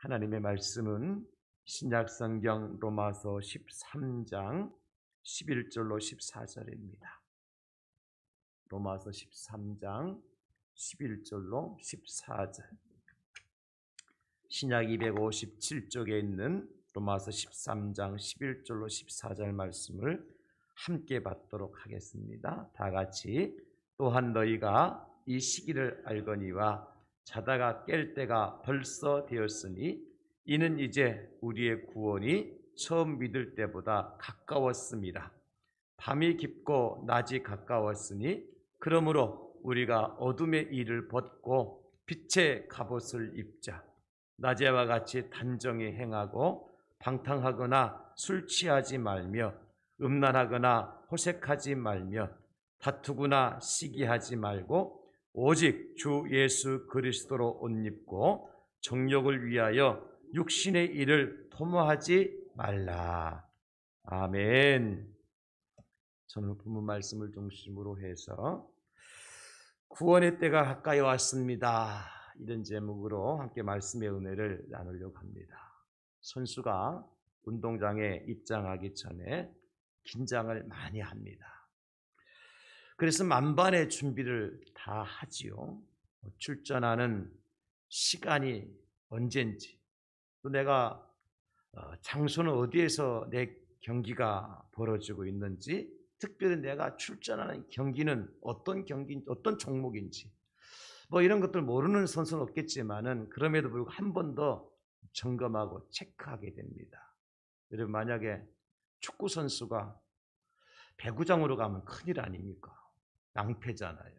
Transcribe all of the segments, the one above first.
하나님의 말씀은 신약성경 로마서 13장 11절로 14절입니다. 로마서 13장 11절로 14절. 신약 257쪽에 있는 로마서 13장 11절로 14절 말씀을 함께 받도록 하겠습니다. 다 같이. 또한 너희가 이 시기를 알거니와 자다가 깰 때가 벌써 되었으니 이는 이제 우리의 구원이 처음 믿을 때보다 가까웠습니다. 밤이 깊고 낮이 가까웠으니 그러므로 우리가 어둠의 일을 벗고 빛의 갑옷을 입자. 낮에와 같이 단정히 행하고 방탕하거나 술 취하지 말며 음란하거나 호색하지 말며 다투거나 시기하지 말고 오직 주 예수 그리스도로 옷 입고 정욕을 위하여 육신의 일을 도모하지 말라. 아멘. 저는 본문 말씀을 중심으로 해서 구원의 때가 가까이 왔습니다. 이런 제목으로 함께 말씀의 은혜를 나누려고 합니다. 선수가 운동장에 입장하기 전에 긴장을 많이 합니다. 그래서 만반의 준비를 다 하지요. 출전하는 시간이 언젠지, 또 내가 장소는 어디에서 내 경기가 벌어지고 있는지, 특별히 내가 출전하는 경기는 어떤 경기인지, 어떤 종목인지, 뭐 이런 것들 모르는 선수는 없겠지만은 그럼에도 불구하고 한 번 더 점검하고 체크하게 됩니다. 여러분, 만약에 축구 선수가 배구장으로 가면 큰일 아닙니까? 낭패잖아요.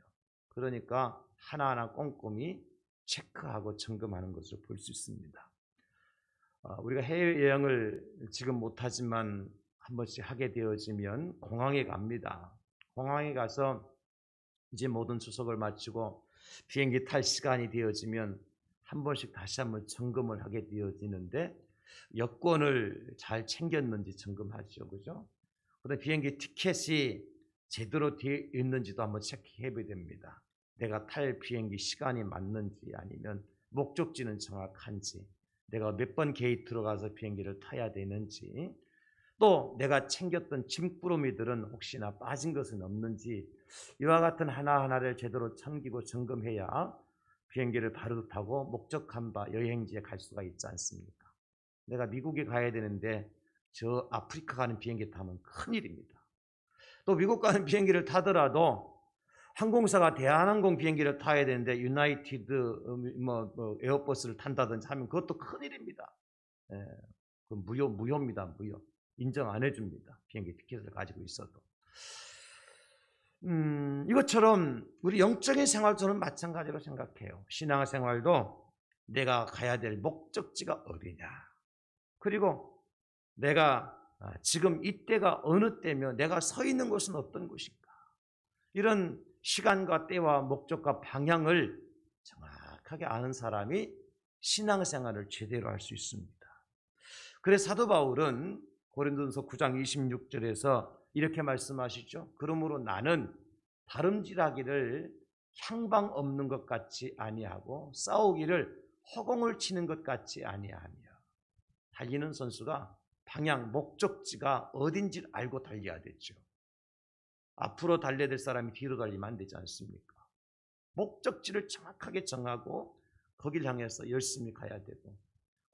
그러니까 하나하나 꼼꼼히 체크하고 점검하는 것을 볼 수 있습니다. 우리가 해외여행을 지금 못하지만 한 번씩 하게 되어지면 공항에 갑니다. 공항에 가서 이제 모든 수속을 마치고 비행기 탈 시간이 되어지면 한 번씩 다시 한번 점검을 하게 되어지는데, 여권을 잘 챙겼는지 점검하죠. 그죠? 그다음에 비행기 티켓이 제대로 되어 있는지도 한번 체크해 봐야 됩니다. 내가 탈 비행기 시간이 맞는지, 아니면 목적지는 정확한지, 내가 몇 번 게이트로 가서 비행기를 타야 되는지, 또 내가 챙겼던 짐꾸러미들은 혹시나 빠진 것은 없는지, 이와 같은 하나하나를 제대로 챙기고 점검해야 비행기를 바로 타고 목적한 바 여행지에 갈 수가 있지 않습니까? 내가 미국에 가야 되는데 저 아프리카 가는 비행기 타면 큰일입니다. 또 미국 가는 비행기를 타더라도 항공사가 대한항공 비행기를 타야 되는데 유나이티드 에어버스를 탄다든지 하면 그것도 큰일입니다. 예, 그 무효입니다. 무효. 인정 안 해줍니다. 비행기 티켓을 가지고 있어도. 이것처럼 우리 영적인 생활도 마찬가지로 생각해요. 신앙생활도 내가 가야 될 목적지가 어디냐, 그리고 내가 지금 이때가 어느 때며 내가 서 있는 곳은 어떤 곳인가, 이런 시간과 때와 목적과 방향을 정확하게 아는 사람이 신앙생활을 제대로 할 수 있습니다. 그래서 사도 바울은 고린도전서 9장 26절에서 이렇게 말씀하시죠. 그러므로 나는 다름질하기를 향방 없는 것 같이 아니하고 싸우기를 허공을 치는 것 같이 아니하며. 달리는 선수가 방향, 목적지가 어딘지 알고 달려야 되죠. 앞으로 달려야 될 사람이 뒤로 달리면 안 되지 않습니까? 목적지를 정확하게 정하고 거기를 향해서 열심히 가야 되고,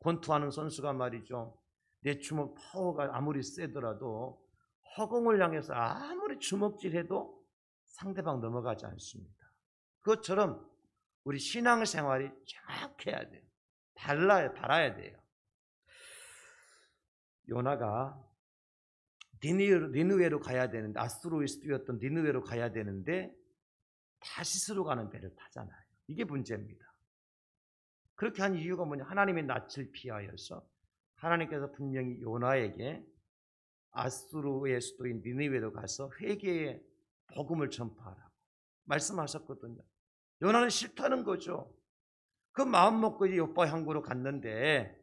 권투하는 선수가 말이죠, 내 주먹 파워가 아무리 세더라도 허공을 향해서 아무리 주먹질해도 상대방 넘어가지 않습니다. 그것처럼 우리 신앙생활이 정확해야 돼요. 달아야 돼요. 요나가 니느웨로 가야 되는데, 아수르에 쓰였던 니느웨로 가야 되는데 다시스로 가는 배를 타잖아요. 이게 문제입니다. 그렇게 한 이유가 뭐냐? 하나님의 낯을 피하여서 하나님께서 분명히 요나에게 아수르의 수도인 니느웨로 가서 회개의 복음을 전파하라고 말씀하셨거든요. 요나는 싫다는 거죠. 그 마음 먹고 이제 요파 항구로 갔는데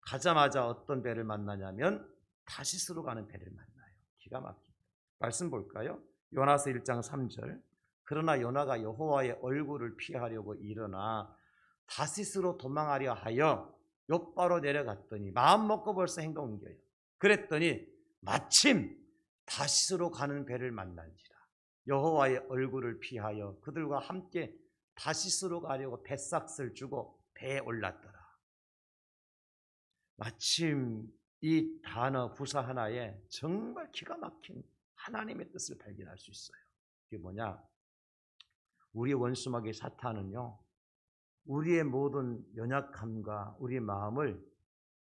가자마자 어떤 배를 만나냐면 다시스로 가는 배를 만나요. 기가 막힙니다. 말씀 볼까요? 요나서 1장 3절. 그러나 요나가 여호와의 얼굴을 피하려고 일어나 다시스로 도망하려 하여 욥바로 내려갔더니 마음 먹고 벌써 행동 옮겨요. 그랬더니 마침 다시스로 가는 배를 만난지라. 여호와의 얼굴을 피하여 그들과 함께 다시스로 가려고 뱃삭을 주고 배에 올랐더라. 마침 이 단어 부사 하나에 정말 기가 막힌 하나님의 뜻을 발견할 수 있어요. 이게 뭐냐? 우리 원수마귀 사탄은요, 우리의 모든 연약함과 우리의 마음을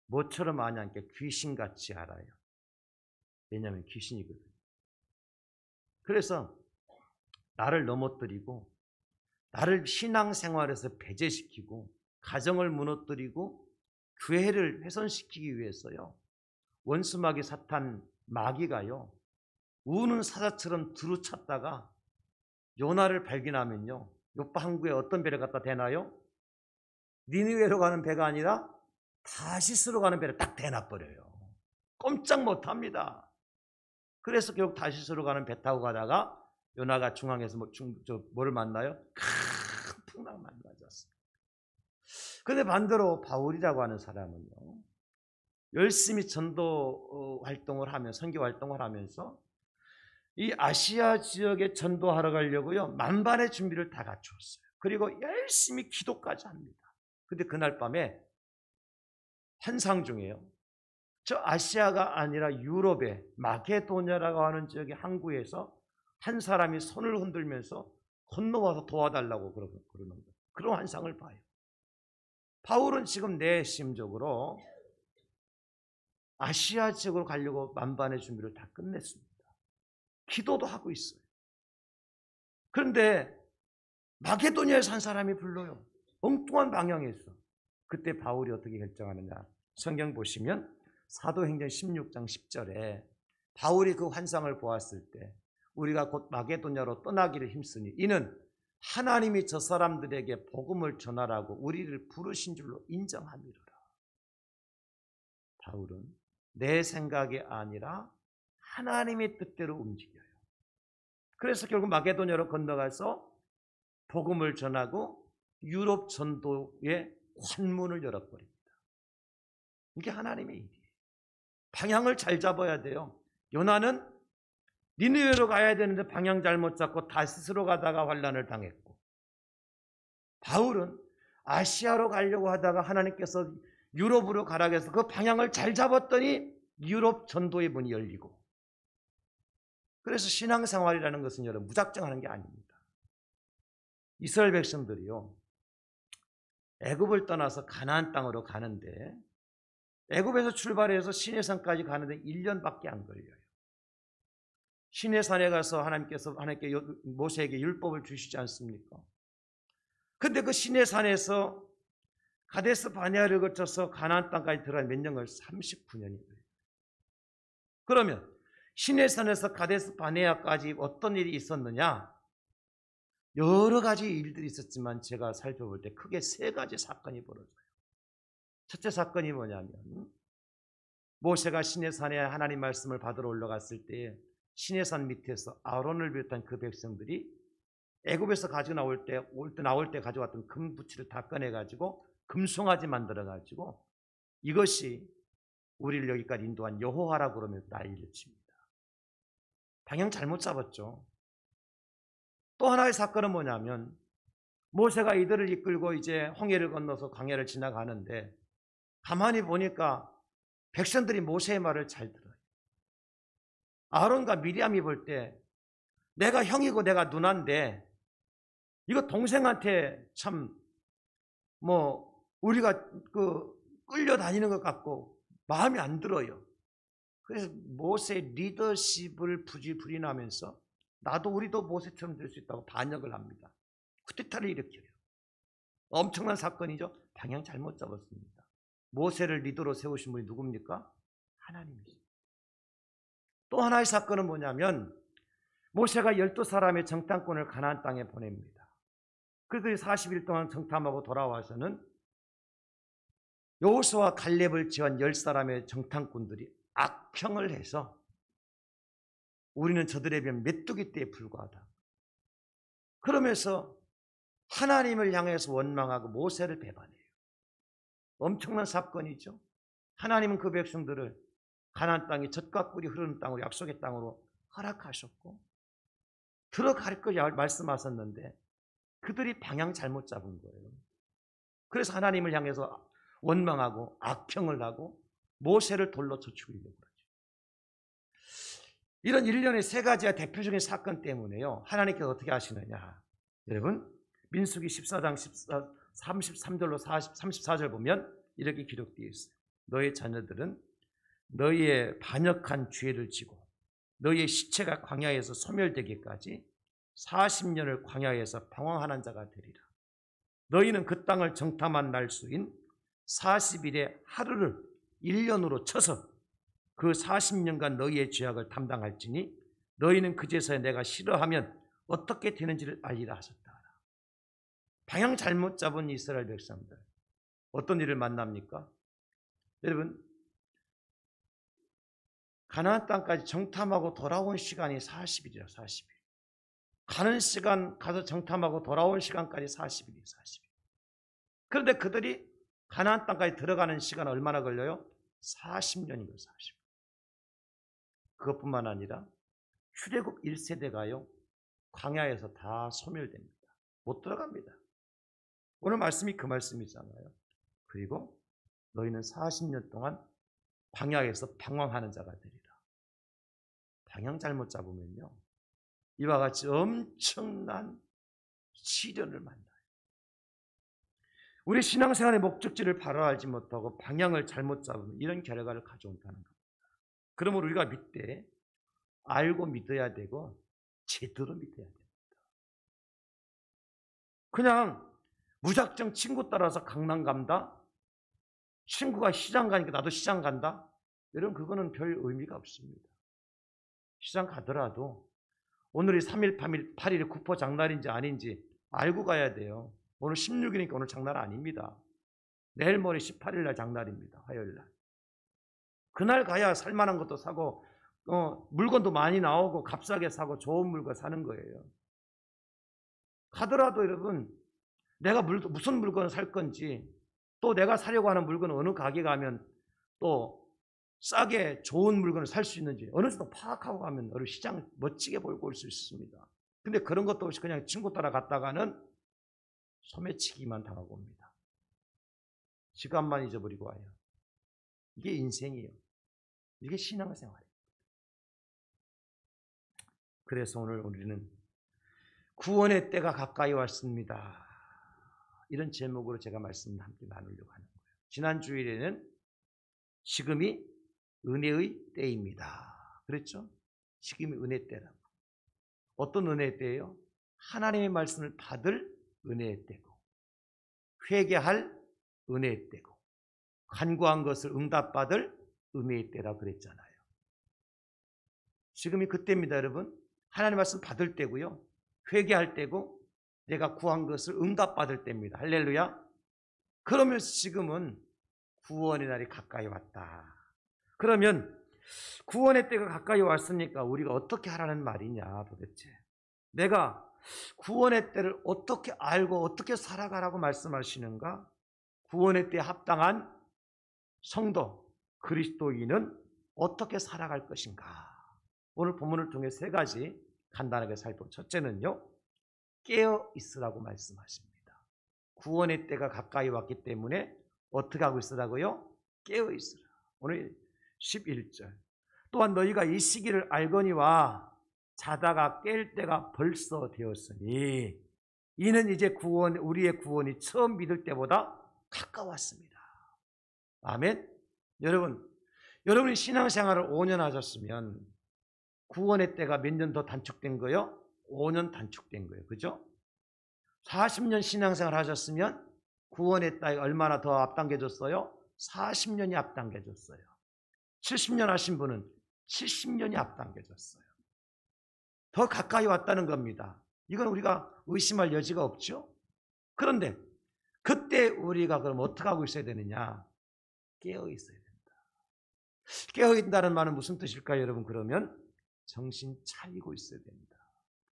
모처럼 아니 않게 귀신같이 알아요. 왜냐하면 귀신이거든요. 그래서 나를 넘어뜨리고 나를 신앙생활에서 배제시키고 가정을 무너뜨리고 교회를 훼손시키기 위해서요, 원수마귀 사탄 마귀가요, 우는 사자처럼 두루쳤다가 요나를 발견하면요, 요파 항구에 어떤 배를 갖다 대나요? 니느웨로 가는 배가 아니라 다시스로 가는 배를 딱 대놔버려요. 꼼짝 못합니다. 그래서 결국 다시스로 가는 배 타고 가다가 요나가 중앙에서 뭐를 만나요? 큰 풍랑 만나졌어요. 그런데 반대로 바울이라고 하는 사람은요, 열심히 전도 활동을 하며 선교 활동을 하면서 이 아시아 지역에 전도하러 가려고요, 만반의 준비를 다 갖추었어요. 그리고 열심히 기도까지 합니다. 근데 그날 밤에 환상 중에요, 저 아시아가 아니라 유럽의 마게도냐라고 하는 지역의 항구에서 한 사람이 손을 흔들면서 건너와서 도와달라고 그러는 거예요. 그런 환상을 봐요. 바울은 지금 내심적으로 아시아 지역으로 가려고 만반의 준비를 다 끝냈습니다. 기도도 하고 있어요. 그런데 마게도냐에서 한 사람이 불러요. 엉뚱한 방향에서. 그때 바울이 어떻게 결정하느냐, 성경 보시면 사도행전 16장 10절에 바울이 그 환상을 보았을 때 우리가 곧 마게도냐로 떠나기를 힘쓰니 이는 하나님이 저 사람들에게 복음을 전하라고 우리를 부르신 줄로 인정함이로라. 바울은 내 생각이 아니라 하나님의 뜻대로 움직여요. 그래서 결국 마게도냐로 건너가서 복음을 전하고 유럽 전도의 관문을 열어버립니다. 이게 하나님의 일이에요. 방향을 잘 잡아야 돼요. 요나는 니느웨로 가야 되는데 방향 잘못 잡고 다시스로 가다가 환난을 당했고, 바울은 아시아로 가려고 하다가 하나님께서 유럽으로 가라고 해서 그 방향을 잘 잡았더니 유럽 전도의 문이 열리고. 그래서 신앙생활이라는 것은 여러분 무작정 하는 게 아닙니다. 이스라엘 백성들이요, 애굽을 떠나서 가나안 땅으로 가는데 애굽에서 출발해서 시내산까지 가는데 1년밖에 안 걸려요. 시내산에 가서 하나님께 모세에게 율법을 주시지 않습니까? 근데 그 시내산에서 가데스 바네아를 거쳐서 가나안 땅까지 들어간 몇 년 걸려요? 39년이 걸려요. 그러면 시내산에서 가데스 바네아까지 어떤 일이 있었느냐? 여러 가지 일들이 있었지만 제가 살펴볼 때 크게 세 가지 사건이 벌어져요. 첫째 사건이 뭐냐면, 모세가 시내산에 하나님 말씀을 받으러 올라갔을 때 시내산 밑에서 아론을 비롯한 그 백성들이 애굽에서 가지고 나올 때 가져왔던 금 부치를 다 꺼내가지고 금송아지 만들어가지고 이것이 우리를 여기까지 인도한 여호와라고 그러면서 난리를 칩니다. 방향 잘못 잡았죠. 또 하나의 사건은 뭐냐면, 모세가 이들을 이끌고 이제 홍해를 건너서 광야를 지나가는데 가만히 보니까 백성들이 모세의 말을 잘 들어요. 아론과 미리암이 볼 때 내가 형이고 내가 누나인데 이거 동생한테 참 우리가 끌려다니는 것 같고 마음이 안 들어요. 그래서 모세의 리더십을 부리나면서 우리도 모세처럼 될 수 있다고 반역을 합니다. 쿠데타를 일으켜요. 엄청난 사건이죠. 방향 잘못 잡았습니다. 모세를 리더로 세우신 분이 누굽니까? 하나님이십니다. 또 하나의 사건은 뭐냐면, 모세가 12사람의 정탐꾼을 가나안 땅에 보냅니다. 그들이 40일 동안 정탐하고 돌아와서는 여호수아와 갈렙을 지원 10사람의 정탐꾼들이 악평을 해서 우리는 저들에 비하면 메뚜기 떼에 불과하다. 그러면서 하나님을 향해서 원망하고 모세를 배반해요. 엄청난 사건이죠. 하나님은 그 백성들을 가나안 땅이 젖과 꿀이 흐르는 땅으로, 약속의 땅으로 허락하셨고 들어갈 걸 말씀하셨는데 그들이 방향 잘못 잡은 거예요. 그래서 하나님을 향해서 원망하고 악평을 하고 모세를 돌로 쳐 죽이려고 그러죠. 이런 일련의 세 가지가 대표적인 사건 때문에요, 하나님께서 어떻게 하시느냐. 여러분, 민수기 14장 33절로 34절 보면 이렇게 기록되어 있어요. 너의 자녀들은 너희의 반역한 죄를 지고 너희의 시체가 광야에서 소멸되기까지 40년을 광야에서 방황하는 자가 되리라. 너희는 그 땅을 정탐한 날수인 40일의 하루를 1년으로 쳐서 그 40년간 너희의 죄악을 담당할지니 너희는 그제서야 내가 싫어하면 어떻게 되는지를 알리라 하셨다. 방향 잘못 잡은 이스라엘 백성들 어떤 일을 만납니까? 여러분, 가나안 땅까지 정탐하고 돌아온 시간이 40일이에요. 40일. 가는 시간, 가서 정탐하고 돌아온 시간까지 40일이에요. 40일. 그런데 그들이 가나안 땅까지 들어가는 시간 얼마나 걸려요? 40년이에요. 40년. 그것뿐만 아니라 출애굽 1세대가요 광야에서 다 소멸됩니다. 못 들어갑니다. 오늘 말씀이 그 말씀이잖아요. 그리고 너희는 40년 동안 광야에서 방황하는 자가 되리라. 방향 잘못 잡으면요, 이와 같이 엄청난 시련을 만나요. 우리 신앙생활의 목적지를 바로 알지 못하고 방향을 잘못 잡으면 이런 결과를 가져온다는 겁니다. 그러므로 우리가 믿되 알고 믿어야 되고 제대로 믿어야 됩니다. 그냥 무작정 친구 따라서 강남 간다, 친구가 시장 가니까 나도 시장 간다, 여러분 그거는 별 의미가 없습니다. 시장 가더라도 오늘이 3일, 8일 구포 장날인지 아닌지 알고 가야 돼요. 오늘 16일이니까 오늘 장날 아닙니다. 내일 모레 18일 날 장날입니다. 화요일 날. 그날 가야 살만한 것도 사고 물건도 많이 나오고 값싸게 사고 좋은 물건 사는 거예요. 가더라도 여러분, 내가 무슨 물건을 살 건지, 또 내가 사려고 하는 물건은 어느 가게 가면 또 싸게 좋은 물건을 살 수 있는지 어느 정도 파악하고 가면 어느 시장 멋지게 볼고 올 수 있습니다. 근데 그런 것도 없이 그냥 친구 따라 갔다가는 소매치기만 당하고 옵니다. 시간만 잊어버리고 와요. 이게 인생이에요. 이게 신앙생활이에요. 그래서 오늘 우리는 구원의 때가 가까이 왔습니다. 이런 제목으로 제가 말씀을 함께 나누려고 하는 거예요. 지난 주일에는 지금이 은혜의 때입니다. 그랬죠? 지금이 은혜 때라고. 어떤 은혜의 때예요? 하나님의 말씀을 받을 은혜의 때고, 회개할 은혜의 때고, 간구한 것을 응답받을 은혜의 때라고 그랬잖아요. 지금이 그때입니다, 여러분. 하나님의 말씀 받을 때고요, 회개할 때고, 내가 구한 것을 응답받을 때입니다. 할렐루야. 그러면서 지금은 구원의 날이 가까이 왔다. 그러면 구원의 때가 가까이 왔으니까 우리가 어떻게 하라는 말이냐 도대체. 내가 구원의 때를 어떻게 알고 어떻게 살아가라고 말씀하시는가? 구원의 때에 합당한 성도, 그리스도인은 어떻게 살아갈 것인가? 오늘 본문을 통해 세 가지 간단하게 살펴보죠. 첫째는요, 깨어 있으라고 말씀하십니다. 구원의 때가 가까이 왔기 때문에 어떻게 하고 있으라고요? 깨어 있으라. 오늘 11절. 또한 너희가 이 시기를 알거니와 자다가 깰 때가 벌써 되었으니 이는 이제 우리의 구원이 처음 믿을 때보다 가까웠습니다. 아멘. 여러분이 신앙생활을 5년 하셨으면 구원의 때가 몇 년 더 단축된 거요? 5년 단축된 거예요. 그죠? 40년 신앙생활 하셨으면 구원의 때가 얼마나 더 앞당겨졌어요? 40년이 앞당겨졌어요. 70년 하신 분은 70년이 앞당겨졌어요. 더 가까이 왔다는 겁니다. 이건 우리가 의심할 여지가 없죠? 그런데 그때 우리가 그럼 어떻게 하고 있어야 되느냐? 깨어 있어야 된다. 깨어 있다는 말은 무슨 뜻일까요, 여러분? 그러면 정신 차리고 있어야 됩니다.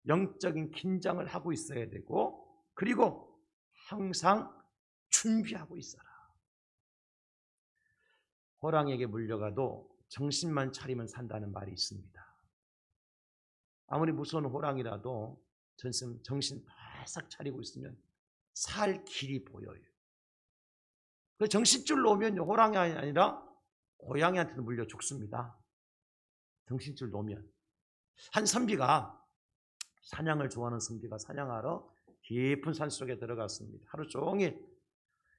영적인 긴장을 하고 있어야 되고, 그리고 항상 준비하고 있어라. 호랑이에게 물려가도 정신만 차리면 산다는 말이 있습니다. 아무리 무서운 호랑이라도 정신 바싹 차리고 있으면 살 길이 보여요. 그 정신줄 놓으면 호랑이 아니라 고양이한테도 물려 죽습니다. 정신줄 놓으면. 한 선비가, 사냥을 좋아하는 선비가 사냥하러 깊은 산속에 들어갔습니다. 하루 종일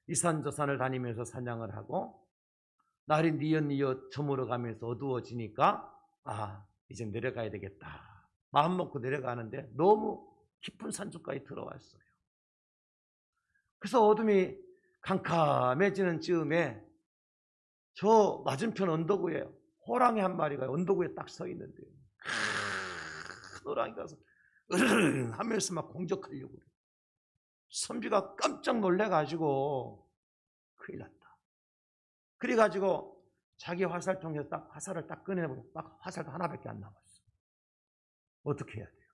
이 산 저 산을 다니면서 사냥을 하고 날이 뉘엿뉘엿 저물어가면서 어두워지니까 이제 내려가야 되겠다. 마음 먹고 내려가는데 너무 깊은 산중까지 들어왔어요. 그래서 어둠이 캄캄해지는 즈음에 저 맞은편 언덕 위에 호랑이 한 마리가 언덕 위에 딱 서 있는데요. 큰 호랑이가 으르르 하면서 막 공격하려고 그래요. 선비가 깜짝 놀래가지고 큰일 났다. 그래가지고 자기 화살통에서 딱 화살을 딱 꺼내보고 딱 화살도 하나밖에 안 남았어. 어떻게 해야 돼요?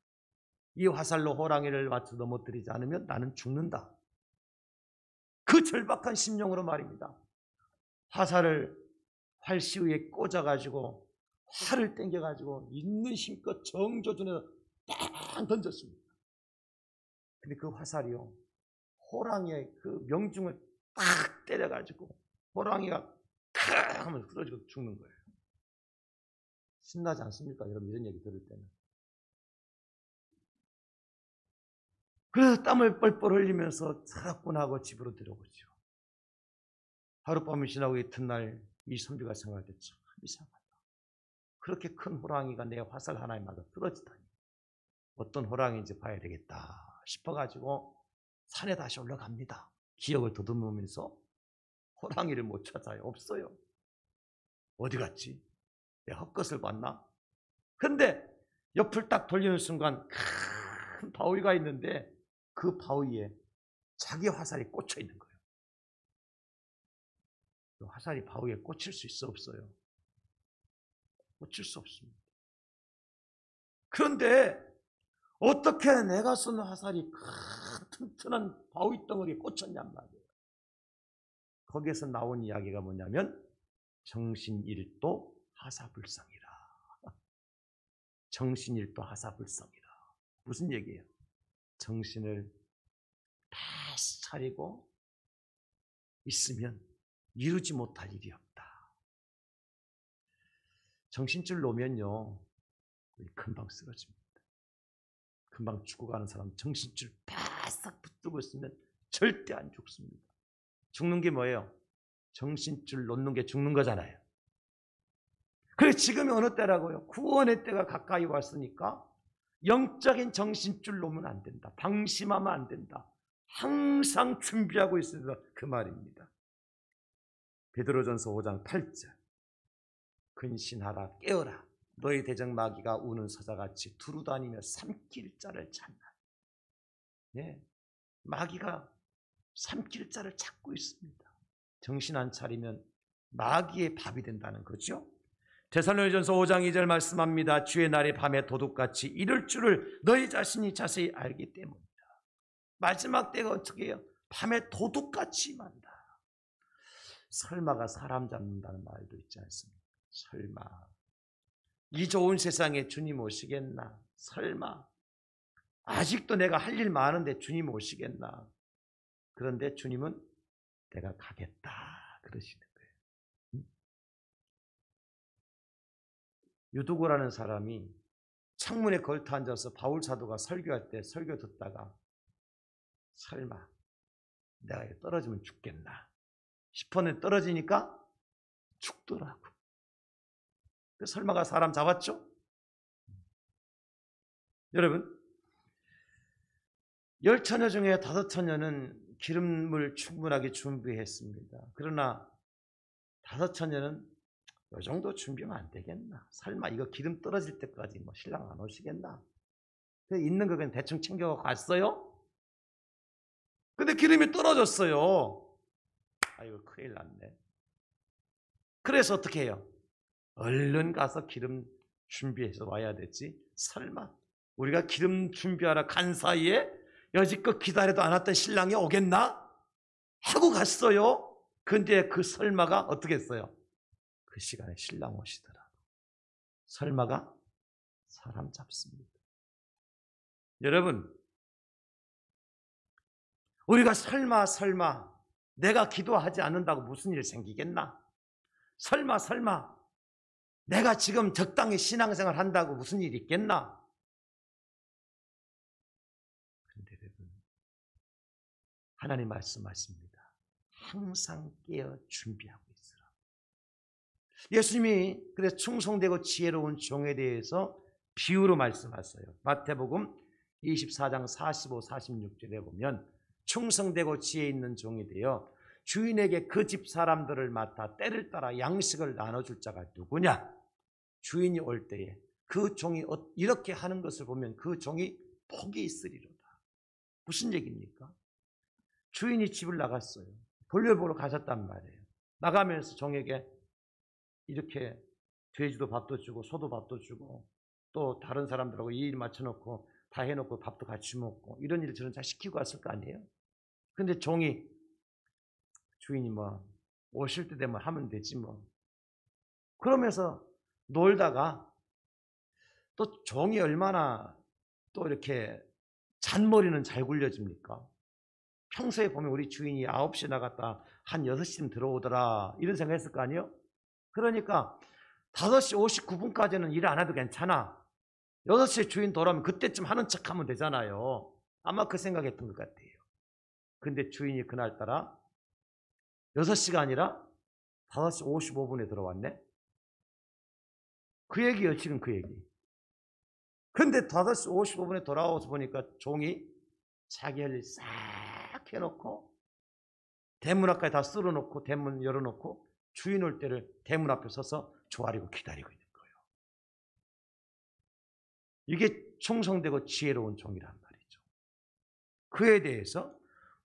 이 화살로 호랑이를 맞춰 넘어뜨리지 않으면 나는 죽는다. 그 절박한 심령으로 말입니다. 화살을 활시 위에 꽂아가지고 활을 당겨가지고 있는 힘껏 정조준에서 딱 던졌습니다. 근데 그 화살이요, 호랑이의 그 명중을 딱 때려가지고 호랑이가 탁 하면 쓰러지고 죽는 거예요. 신나지 않습니까? 여러분 이런 얘기 들을 때는. 그래서 땀을 뻘뻘 흘리면서 차갑구나하고 집으로 들어오죠. 하룻밤이 지나고 이튿날 이 선비가 생각할 때 참 이상하다. 그렇게 큰 호랑이가 내 화살 하나에 맞아 쓰러지다니. 어떤 호랑이인지 봐야 되겠다 싶어가지고 산에 다시 올라갑니다. 기억을 더듬으면서 호랑이를 못 찾아요. 없어요. 어디 갔지? 내 헛것을 봤나? 근데 옆을 딱 돌리는 순간 큰 바위가 있는데 그 바위에 자기 화살이 꽂혀 있는 거예요. 그 화살이 바위에 꽂힐 수 있어 없어요? 꽂힐 수 없습니다. 그런데 어떻게 내가 쏜 화살이 큰 튼튼한 바위 덩어리에 꽂혔냔 말이에요. 거기에서 나온 이야기가 뭐냐면 정신일도 하사불성이라. 정신일도 하사불성이라. 무슨 얘기예요? 정신을 다시 차리고 있으면 이루지 못할 일이 없다. 정신줄 놓으면요 금방 쓰러집니다. 금방 죽어가는 사람 정신줄 바싹 붙들고 있으면 절대 안 죽습니다. 죽는 게 뭐예요? 정신줄 놓는 게 죽는 거잖아요. 그래서 지금이 어느 때라고요? 구원의 때가 가까이 왔으니까 영적인 정신줄 놓으면 안 된다. 방심하면 안 된다. 항상 준비하고 있어야 된다. 그 말입니다. 베드로전서 5장 8절. 근신하라 깨어라. 너희 대적 마귀가 우는 사자같이 두루다니며 삼킬 자를 찾나. 예, 마귀가 삼킬 자를 찾고 있습니다. 정신 안 차리면 마귀의 밥이 된다는 거죠. 데살로니가전서 5장 2절 말씀합니다. 주의 날이 밤에 도둑같이 이를 줄을 너희 자신이 자세히 알기 때문이다. 마지막 때가 어떻게 해요? 밤에 도둑같이 임한다. 설마가 사람 잡는다는 말도 있지 않습니까? 설마 이 좋은 세상에 주님 오시겠나? 설마 아직도 내가 할 일 많은데 주님 오시겠나? 그런데 주님은 내가 가겠다 그러시는 거예요. 유두고라는 사람이 창문에 걸터 앉아서 바울 사도가 설교할 때 설교 듣다가 설마 내가 떨어지면 죽겠나 싶었는데 떨어지니까 죽더라고. 그 설마가 사람 잡았죠? 여러분, 10처녀 중에 5처녀는 기름을 충분하게 준비했습니다. 그러나 5처녀는 이 정도 준비하면 안 되겠나? 설마 이거 기름 떨어질 때까지 뭐 신랑 안 오시겠나? 그래서 있는 거 그냥 대충 챙겨가고 갔어요. 근데 기름이 떨어졌어요. 아이고 큰일 났네. 그래서 어떻게 해요? 얼른 가서 기름 준비해서 와야 되지. 설마 우리가 기름 준비하러 간 사이에 여지껏 기다려도 안 왔던 신랑이 오겠나? 하고 갔어요. 근데 그 설마가 어떻게 했어요? 그 시간에 신랑 오시더라도 설마가 사람 잡습니다. 여러분, 우리가 설마 내가 기도하지 않는다고 무슨 일 생기겠나? 설마 내가 지금 적당히 신앙생활 한다고 무슨 일 있겠나? 그런데 여러분, 하나님 말씀하십니다. 항상 깨어 준비하고 있으라. 예수님이 그래서 충성되고 지혜로운 종에 대해서 비유로 말씀하셨어요. 마태복음 24장 45, 46절에 보면 충성되고 지혜 있는 종이 되어 주인에게 그 집 사람들을 맡아 때를 따라 양식을 나눠줄 자가 누구냐? 주인이 올 때에 그 종이 이렇게 하는 것을 보면 그 종이 복이 있으리로다. 무슨 얘기입니까? 주인이 집을 나갔어요. 돌려보러 가셨단 말이에요. 나가면서 종에게 이렇게 돼지도 밥도 주고 소도 밥도 주고 또 다른 사람들하고 일 맞춰놓고 다 해놓고 밥도 같이 먹고 이런 일을 저는 다 시키고 왔을 거 아니에요. 근데 주인이 뭐 오실 때 되면 하면 되지 뭐. 그러면서 놀다가 또 종이 얼마나 또 이렇게 잔머리는 잘 굴려집니까? 평소에 보면 우리 주인이 9시에 나갔다 한 6시쯤 들어오더라 이런 생각했을 거 아니에요? 그러니까 5시 59분까지는 일 안 해도 괜찮아. 6시에 주인 돌아오면 그때쯤 하는 척하면 되잖아요. 아마 그 생각했던 것 같아요. 근데 주인이 그날따라 6시가 아니라 5시 55분에 들어왔네. 그 얘기예요. 지금 그 얘기. 근데 5시 55분에 돌아와서 보니까 종이 자기 할 일 싹 해놓고 대문 앞까지 다 쓸어놓고 대문 열어놓고 주인 올 때를 대문 앞에 서서 조아리고 기다리고 있는 거예요. 이게 충성되고 지혜로운 종이란 말이죠. 그에 대해서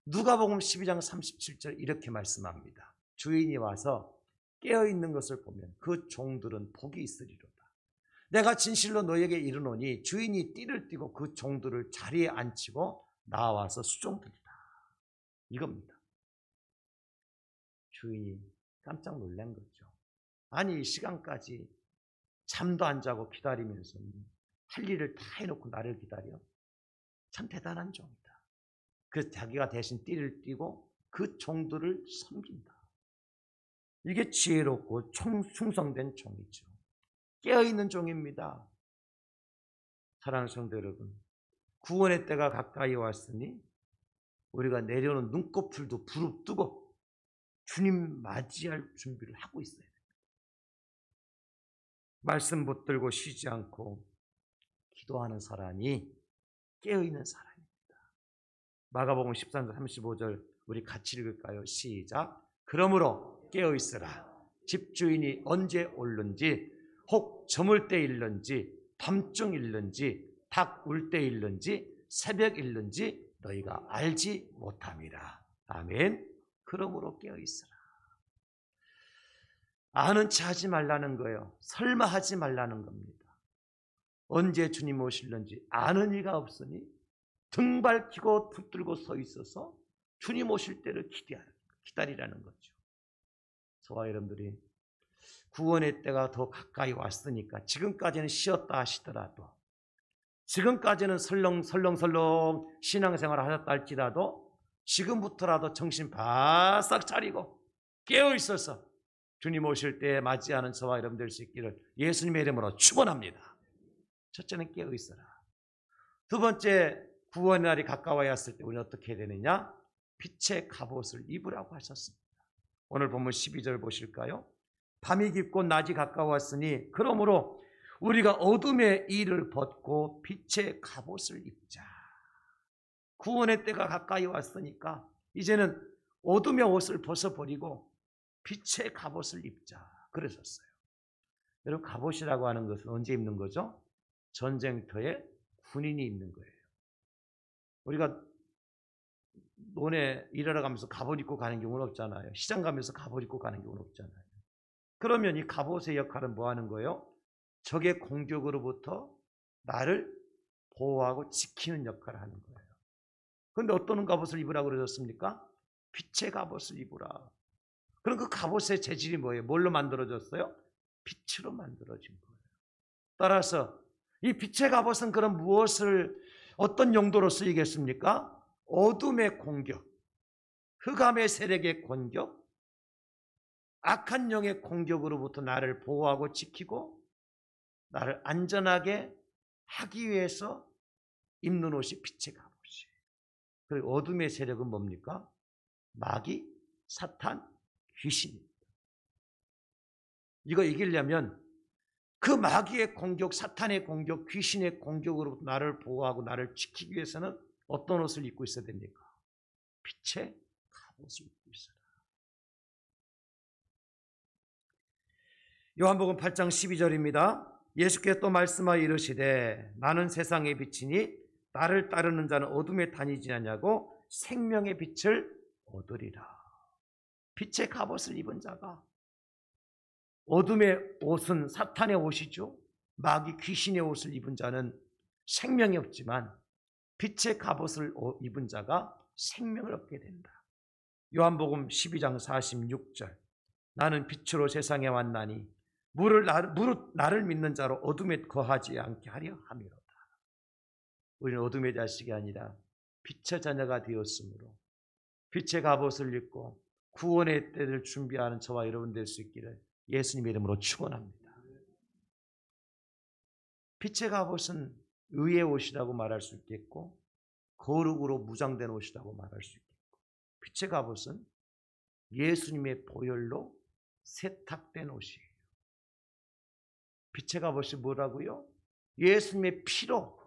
누가복음 12장 37절 이렇게 말씀합니다. 주인이 와서 깨어있는 것을 보면 그 종들은 복이 있으리로다. 내가 진실로 너에게 이르노니 주인이 띠를 띠고 그 종들을 자리에 앉히고 나와서 수종드리라. 이겁니다. 주인이 깜짝 놀란 거죠. 아니 이 시간까지 잠도 안 자고 기다리면서 할 일을 다 해놓고 나를 기다려? 참 대단한 종이다. 그래서 자기가 대신 띠를 띠고 그 종들을 섬긴다. 이게 지혜롭고 충성된 종이죠. 깨어있는 종입니다. 사랑하는 성도 여러분, 구원의 때가 가까이 왔으니 우리가 내려오는 눈꺼풀도 부릅뜨고 주님 맞이할 준비를 하고 있어야 됩니다. 말씀 붙들고 쉬지 않고 기도하는 사람이 깨어있는 사람입니다. 마가복음 13장 35절 우리 같이 읽을까요? 시작. 그러므로 깨어있으라. 집주인이 언제 올는지 혹 저물 때일는지 밤중일는지 닭 울 때일는지 새벽일는지 너희가 알지 못함이라. 아멘. 그러므로 깨어있으라. 아는 체 하지 말라는 거예요. 설마 하지 말라는 겁니다. 언제 주님 오실는지 아는 이가 없으니 등 밝히고 붙들고 서 있어서 주님 오실 때를 기다리라는 거죠. 저와 여러분들이 구원의 때가 더 가까이 왔으니까 지금까지는 쉬었다 하시더라도 지금까지는 설렁설렁 신앙생활을 하셨다 할지라도 지금부터라도 정신 바싹 차리고 깨어있어서 주님 오실 때 맞이하는 저와 여러분 될 수 있기를 예수님의 이름으로 축원합니다. 첫째는 깨어있어라. 두 번째, 구원의 날이 가까워야 했을 때 우리는 어떻게 해야 되느냐? 빛의 갑옷을 입으라고 하셨습니다. 오늘 본문 12절 보실까요? 밤이 깊고 낮이 가까웠으니 그러므로 우리가 어둠의 일을 벗고 빛의 갑옷을 입자. 구원의 때가 가까이 왔으니까 이제는 어둠의 옷을 벗어버리고 빛의 갑옷을 입자. 그러셨어요. 여러분, 갑옷이라고 하는 것은 언제 입는 거죠? 전쟁터에 군인이 입는 거예요. 우리가 논에 일하러 가면서 갑옷 입고 가는 경우는 없잖아요. 시장 가면서 갑옷 입고 가는 경우는 없잖아요. 그러면 이 갑옷의 역할은 뭐 하는 거예요? 적의 공격으로부터 나를 보호하고 지키는 역할을 하는 거예요. 그런데 어떤 갑옷을 입으라고 그러셨습니까? 빛의 갑옷을 입으라. 그럼 그 갑옷의 재질이 뭐예요? 뭘로 만들어졌어요? 빛으로 만들어진 거예요. 따라서 이 빛의 갑옷은 그럼 무엇을 어떤 용도로 쓰이겠습니까? 어둠의 공격, 흑암의 세력의 공격, 악한 영의 공격으로부터 나를 보호하고 지키고 나를 안전하게 하기 위해서 입는 옷이 빛의 갑옷이에요. 그리고 어둠의 세력은 뭡니까? 마귀, 사탄, 귀신입니다. 이거 이기려면 그 마귀의 공격, 사탄의 공격, 귀신의 공격으로부터 나를 보호하고 나를 지키기 위해서는 어떤 옷을 입고 있어야 됩니까? 빛의 갑옷을 입고 있어라. 요한복음 8장 12절입니다. 예수께서 또 말씀하여 이르시되 나는 세상의 빛이니 나를 따르는 자는 어둠에 다니지 않냐고 생명의 빛을 얻으리라. 빛의 갑옷을 입은 자가, 어둠의 옷은 사탄의 옷이죠. 마귀 귀신의 옷을 입은 자는 생명이 없지만 빛의 갑옷을 입은 자가 생명을 얻게 된다. 요한복음 12장 46절 나는 빛으로 세상에 왔나니 나를 믿는 자로 어둠에 거하지 않게 하려 함이로다. 우리는 어둠의 자식이 아니라 빛의 자녀가 되었으므로 빛의 갑옷을 입고 구원의 때를 준비하는 저와 여러분 될 수 있기를 예수님의 이름으로 축원합니다. 빛의 갑옷은 의의 옷이라고 말할 수 있겠고 거룩으로 무장된 옷이라고 말할 수 있겠고 빛의 갑옷은 예수님의 보혈로 세탁된 옷이에요. 빛의 갑옷이 뭐라고요? 예수님의 피로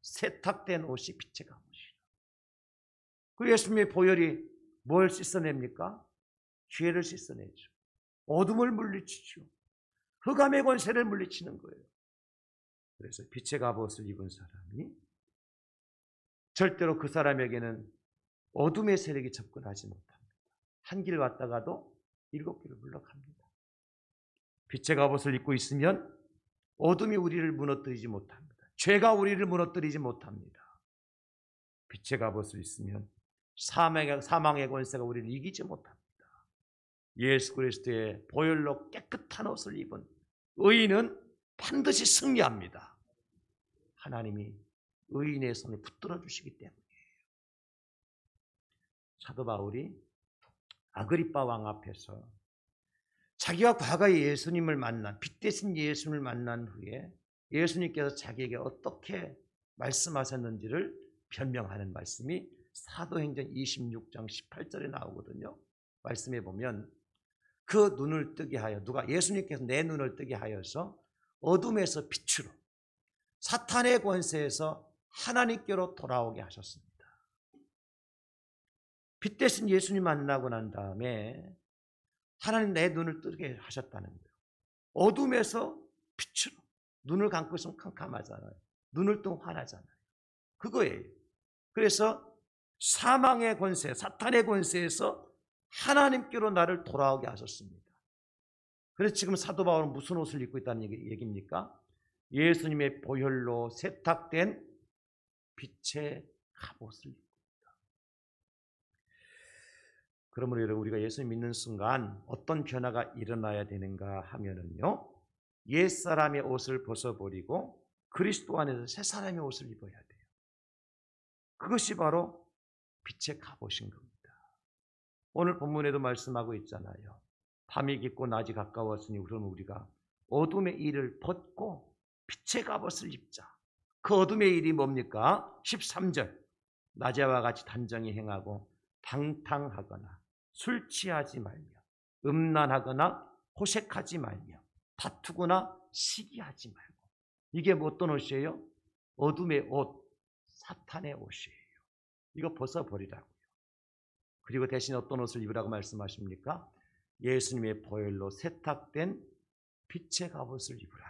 세탁된 옷이 빛의 갑옷이에요. 그 예수님의 보혈이 뭘 씻어냅니까? 죄를 씻어내죠. 어둠을 물리치죠. 흑암의 권세를 물리치는 거예요. 그래서 빛의 갑옷을 입은 사람이 절대로 그 사람에게는 어둠의 세력이 접근하지 못합니다. 한 길 왔다가도 7길을 물러갑니다. 빛의 갑옷을 입고 있으면 어둠이 우리를 무너뜨리지 못합니다. 죄가 우리를 무너뜨리지 못합니다. 빛의 갑옷을 있으면 사망의 권세가 우리를 이기지 못합니다. 예수 그리스도의 보혈로 깨끗한 옷을 입은 의인은 반드시 승리합니다. 하나님이 의인의 손을 붙들어 주시기 때문이에요. 사도 바울이 아그리빠 왕 앞에서 자기가 과거에 예수님을 만난, 빛 대신 예수님을 만난 후에 예수님께서 자기에게 어떻게 말씀하셨는지를 변명하는 말씀이 사도행전 26장 18절에 나오거든요. 말씀해 보면 그 눈을 뜨게 하여, 누가? 예수님께서 내 눈을 뜨게 하여서 어둠에서 빛으로, 사탄의 권세에서 하나님께로 돌아오게 하셨습니다. 빛 대신 예수님 만나고 난 다음에 하나님 내 눈을 뜨게 하셨다는 거예요. 어둠에서 빛으로. 눈을 감고 있으면 캄캄하잖아요. 눈을 뜨면 환하잖아요. 그거예요. 그래서 사망의 권세, 사탄의 권세에서 하나님께로 나를 돌아오게 하셨습니다. 그래서 지금 사도 바울은 무슨 옷을 입고 있다는 얘기입니까? 예수님의 보혈로 세탁된 빛의 갑옷을 입고 있다. 그러므로 여러분, 우리가 예수님 믿는 순간 어떤 변화가 일어나야 되는가 하면은요, 옛사람의 옷을 벗어버리고 그리스도 안에서 새 사람의 옷을 입어야 돼요. 그것이 바로 빛의 갑옷인 겁니다. 오늘 본문에도 말씀하고 있잖아요. 밤이 깊고 낮이 가까웠으니 그러면 우리가 어둠의 일을 벗고 빛의 갑옷을 입자. 그 어둠의 일이 뭡니까? 13절 낮에와 같이 단정히 행하고 방탕하거나 술 취하지 말며 음란하거나 호색하지 말며 다투거나 시기하지 말고. 이게 어떤 옷이에요? 어둠의 옷, 사탄의 옷이에요. 이거 벗어버리라고요. 그리고 대신 어떤 옷을 입으라고 말씀하십니까? 예수님의 보혈로 세탁된 빛의 갑옷을 입으라.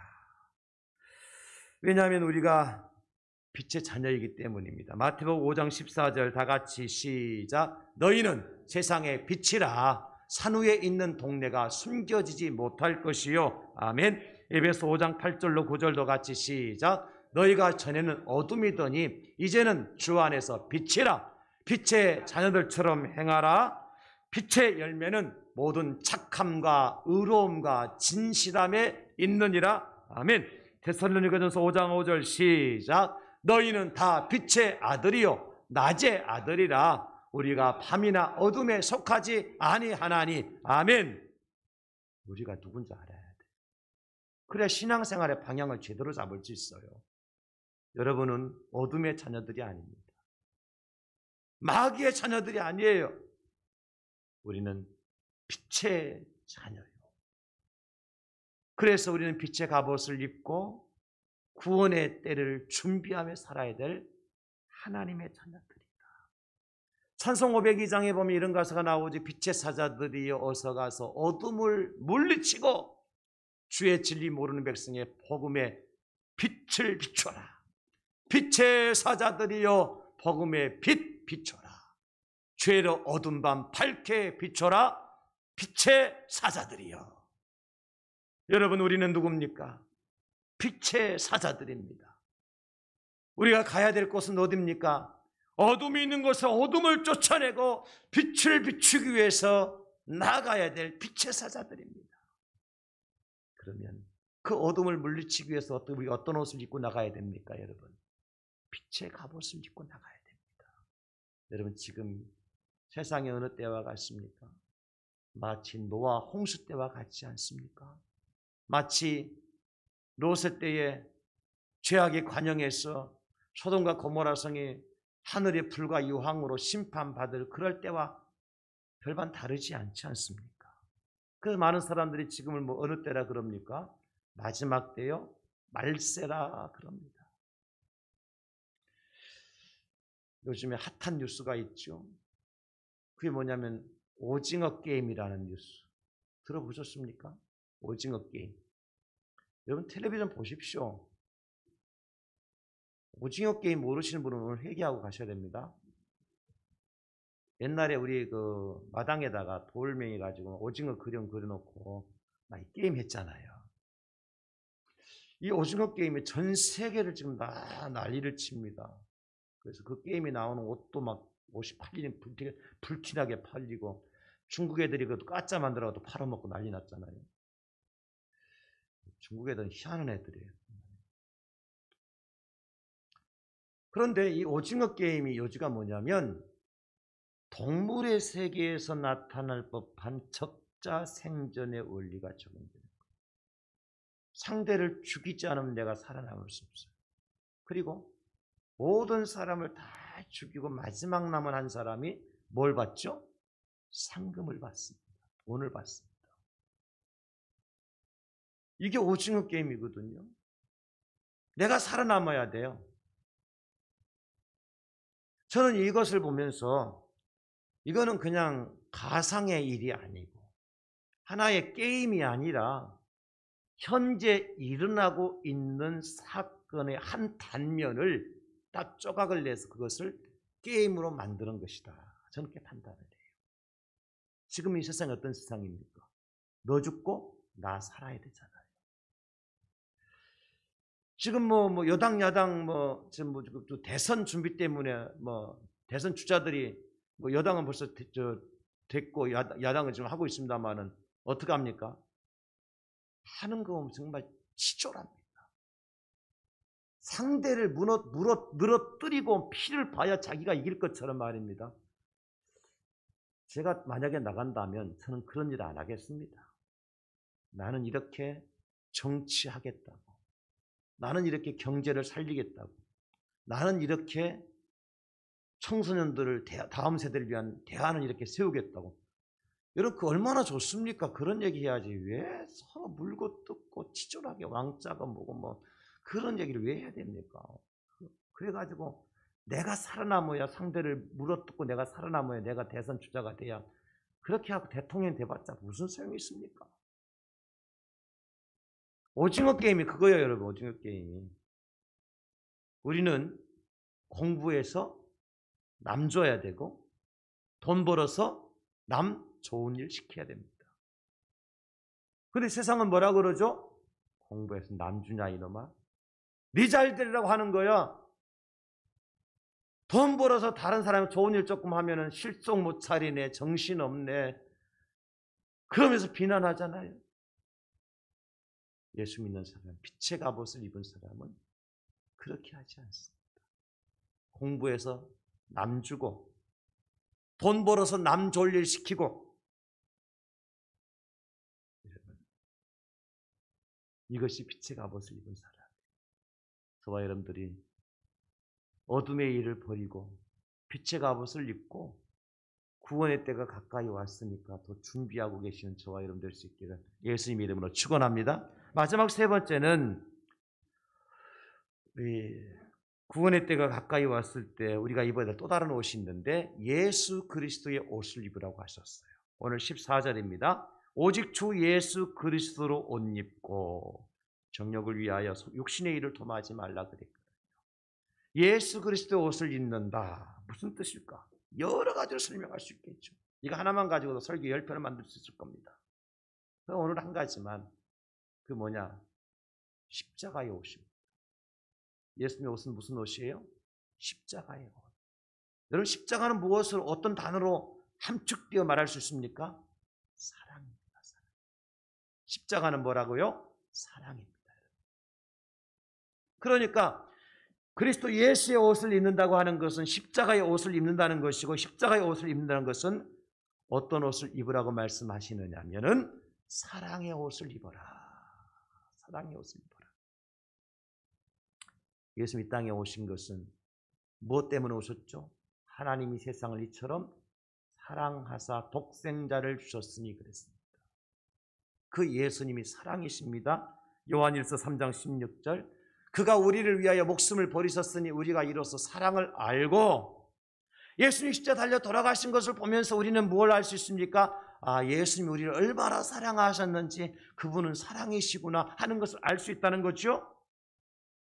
왜냐하면 우리가 빛의 자녀이기 때문입니다. 마태복음 5장 14절 다 같이 시작. 너희는 세상의 빛이라. 산 위에 있는 동네가 숨겨지지 못할 것이요. 아멘. 에베소 5장 8절로 9절도 같이 시작. 너희가 전에는 어둠이더니 이제는 주 안에서 빛이라. 빛의 자녀들처럼 행하라. 빛의 열매는 모든 착함과 의로움과 진실함에 있느니라. 아멘. 데살로니가전서 5장 5절 시작. 너희는 다 빛의 아들이요 낮의 아들이라. 우리가 밤이나 어둠에 속하지 아니하나니. 아멘. 우리가 누군지 알아야 돼. 그래야 신앙생활의 방향을 제대로 잡을 수 있어요. 여러분은 어둠의 자녀들이 아닙니다. 마귀의 자녀들이 아니에요. 우리는 빛의 자녀예요. 그래서 우리는 빛의 갑옷을 입고 구원의 때를 준비하며 살아야 될 하나님의 자녀들이다. 찬송 502장에 보면 이런 가사가 나오지. 빛의 사자들이 어서 가서 어둠을 물리치고 주의 진리 모르는 백성의 복음에 빛을 비춰라. 빛의 사자들이여 복음의 빛 비춰라. 죄로 어두운 밤 밝게 비춰라. 빛의 사자들이여. 여러분, 우리는 누굽니까? 빛의 사자들입니다. 우리가 가야 될 곳은 어디입니까? 어둠이 있는 곳에 어둠을 쫓아내고 빛을 비추기 위해서 나가야 될 빛의 사자들입니다. 그러면 그 어둠을 물리치기 위해서 우리가 어떤 옷을 입고 나가야 됩니까, 여러분? 빛의 갑옷을 입고 나가야 됩니다. 여러분, 지금 세상의 어느 때와 같습니까? 마치 노아 홍수 때와 같지 않습니까? 마치 롯의 때에 죄악의 관영에서 소돔과 고모라 성이 하늘의 불과 유황으로 심판받을 그럴 때와 별반 다르지 않지 않습니까? 그래서 많은 사람들이 지금을 어느 때라 그럽니까? 마지막 때요? 말세라 그럽니다. 요즘에 핫한 뉴스가 있죠. 그게 뭐냐면 오징어 게임이라는 뉴스. 들어보셨습니까? 오징어 게임. 여러분, 텔레비전 보십시오. 오징어 게임 모르시는 분은 오늘 회개하고 가셔야 됩니다. 옛날에 우리 그 마당에다가 돌멩이 가지고 오징어 그림 그려놓고 막 게임 했잖아요. 이 오징어 게임이 전 세계를 지금 다 난리를 칩니다. 그래서 그 게임이 나오는 옷도 막 옷이 팔리는 불티나게 팔리고, 중국 애들이 그 가짜 만들어도 팔아먹고 난리 났잖아요. 중국 애들은 희한한 애들이에요. 그런데 이 오징어 게임이 요지가 뭐냐면 동물의 세계에서 나타날 법한 적자 생존의 원리가 적용되는 거예요. 상대를 죽이지 않으면 내가 살아남을 수 없어요. 그리고 모든 사람을 다 죽이고 마지막 남은 한 사람이 뭘 받죠? 상금을 받습니다. 돈을 받습니다. 이게 오징어 게임이거든요. 내가 살아남아야 돼요. 저는 이것을 보면서 이거는 그냥 가상의 일이 아니고 하나의 게임이 아니라 현재 일어나고 있는 사건의 한 단면을 딱 조각을 내서 그것을 게임으로 만드는 것이다. 저는 그렇게 판단을 해요. 지금 이 세상이 어떤 세상입니까? 너 죽고 나 살아야 되잖아요. 지금 여당 야당 지금 대선 준비 때문에 대선 주자들이 여당은 벌써 됐고 야당은 지금 하고 있습니다만은 어떻게 합니까? 하는 거 보면 정말 치졸합니다. 상대를 늘어뜨리고 피를 봐야 자기가 이길 것처럼 말입니다. 제가 만약에 나간다면 저는 그런 일 안 하겠습니다. 나는 이렇게 정치하겠다고. 나는 이렇게 경제를 살리겠다고. 나는 이렇게 청소년들을 다음 세대를 위한 대안을 이렇게 세우겠다고. 여러분, 그 얼마나 좋습니까? 그런 얘기 해야지. 왜 서로 물고 뜯고 치졸하게 왕짜가 뭐고 그런 얘기를 왜 해야 됩니까? 그래가지고 내가 살아남아야, 상대를 물어뜯고 내가 살아남아야 내가 대선 주자가 돼야, 그렇게 하고 대통령 돼봤자 무슨 소용이 있습니까? 오징어 게임이 그거예요, 여러분. 오징어 게임이. 우리는 공부해서 남 줘야 되고 돈 벌어서 남 좋은 일 시켜야 됩니다. 그런데 세상은 뭐라 그러죠? 공부해서 남 주냐 이놈아? 네 잘 되리라고 하는 거야. 돈 벌어서 다른 사람 좋은 일 조금 하면은 실속 못 차리네, 정신 없네, 그러면서 비난하잖아요. 예수 믿는 사람, 빛의 갑옷을 입은 사람은 그렇게 하지 않습니다. 공부해서 남 주고, 돈 벌어서 남 졸일 시키고, 이것이 빛의 갑옷을 입은 사람. 저와 여러분들이 어둠의 일을 버리고 빛의 갑옷을 입고 구원의 때가 가까이 왔으니까 더 준비하고 계시는 저와 여러분 될 수 있기를 예수님 이름으로 축원합니다. 마지막 세 번째는, 구원의 때가 가까이 왔을 때 우리가 입어야 될 또 다른 옷이 있는데, 예수 그리스도의 옷을 입으라고 하셨어요. 오늘 14절입니다. 오직 주 예수 그리스도로 옷 입고 정욕을 위하여 육신의 일을 도모하지 말라 그랬거든요. 예수 그리스도의 옷을 입는다. 무슨 뜻일까? 여러 가지로 설명할 수 있겠죠. 이거 하나만 가지고도 설교 10편을 만들 수 있을 겁니다. 오늘 한 가지만, 그 뭐냐? 십자가의 옷입니다. 예수님의 옷은 무슨 옷이에요? 십자가의 옷. 여러분, 십자가는 무엇을 어떤 단어로 함축되어 말할 수 있습니까? 사랑입니다. 사랑. 십자가는 뭐라고요? 사랑입니다. 그러니까 그리스도 예수의 옷을 입는다고 하는 것은 십자가의 옷을 입는다는 것이고, 십자가의 옷을 입는다는 것은 어떤 옷을 입으라고 말씀하시느냐 하면은 사랑의 옷을 입어라. 사랑의 옷을 입어라. 예수님 이 땅에 오신 것은 무엇 때문에 오셨죠? 하나님이 세상을 이처럼 사랑하사 독생자를 주셨으니 그랬습니다. 그 예수님이 사랑이십니다. 요한일서 3장 16절, 그가 우리를 위하여 목숨을 버리셨으니 우리가 이로써 사랑을 알고, 예수님 십자가 달려 돌아가신 것을 보면서 우리는 뭘 알 수 있습니까? 아, 예수님이 우리를 얼마나 사랑하셨는지, 그분은 사랑이시구나 하는 것을 알 수 있다는 거죠.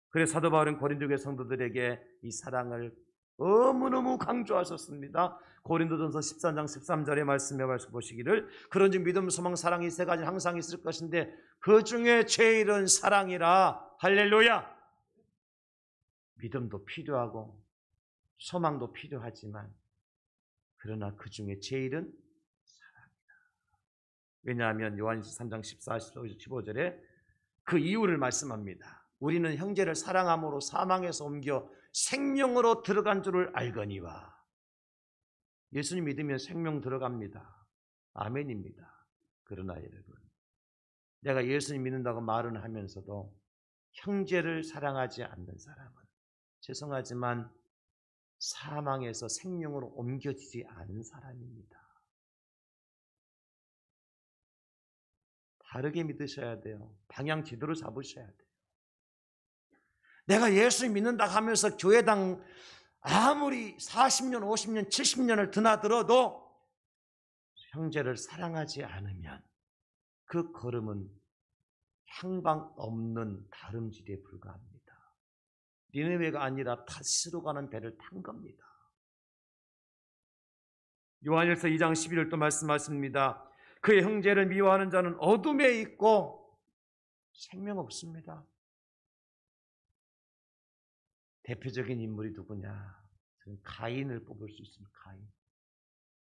그래서 사도 바울은 고린도교회 성도들에게 이 사랑을 너무너무 강조하셨습니다. 고린도전서 14장 13절의 말씀에 보시기를, 그런즉 믿음, 소망, 사랑이 세 가지는 항상 있을 것인데 그 중에 제일은 사랑이라. 할렐루야. 믿음도 필요하고 소망도 필요하지만, 그러나 그 중에 제일은 사랑이다. 왜냐하면 요한일서 3장 14, 15절에 그 이유를 말씀합니다. 우리는 형제를 사랑함으로 사망에서 옮겨 생명으로 들어간 줄을 알거니와. 예수님 믿으면 생명 들어갑니다. 아멘입니다. 그러나 여러분, 내가 예수님 믿는다고 말은 하면서도 형제를 사랑하지 않는 사람은, 죄송하지만 사망에서 생명으로 옮겨지지 않은 사람입니다. 바르게 믿으셔야 돼요. 방향 제대로 잡으셔야 돼요. 내가 예수 믿는다 하면서 교회당 아무리 40년, 50년, 70년을 드나들어도 형제를 사랑하지 않으면 그 걸음은 향방 없는 다름질에 불과합니다. 니느웨가 아니라 타시스로 가는 배를 탄 겁니다. 요한일서 2장 11절도 말씀하십니다. 그의 형제를 미워하는 자는 어둠에 있고 생명 없습니다. 대표적인 인물이 누구냐? 저는 가인을 뽑을 수 있습니다.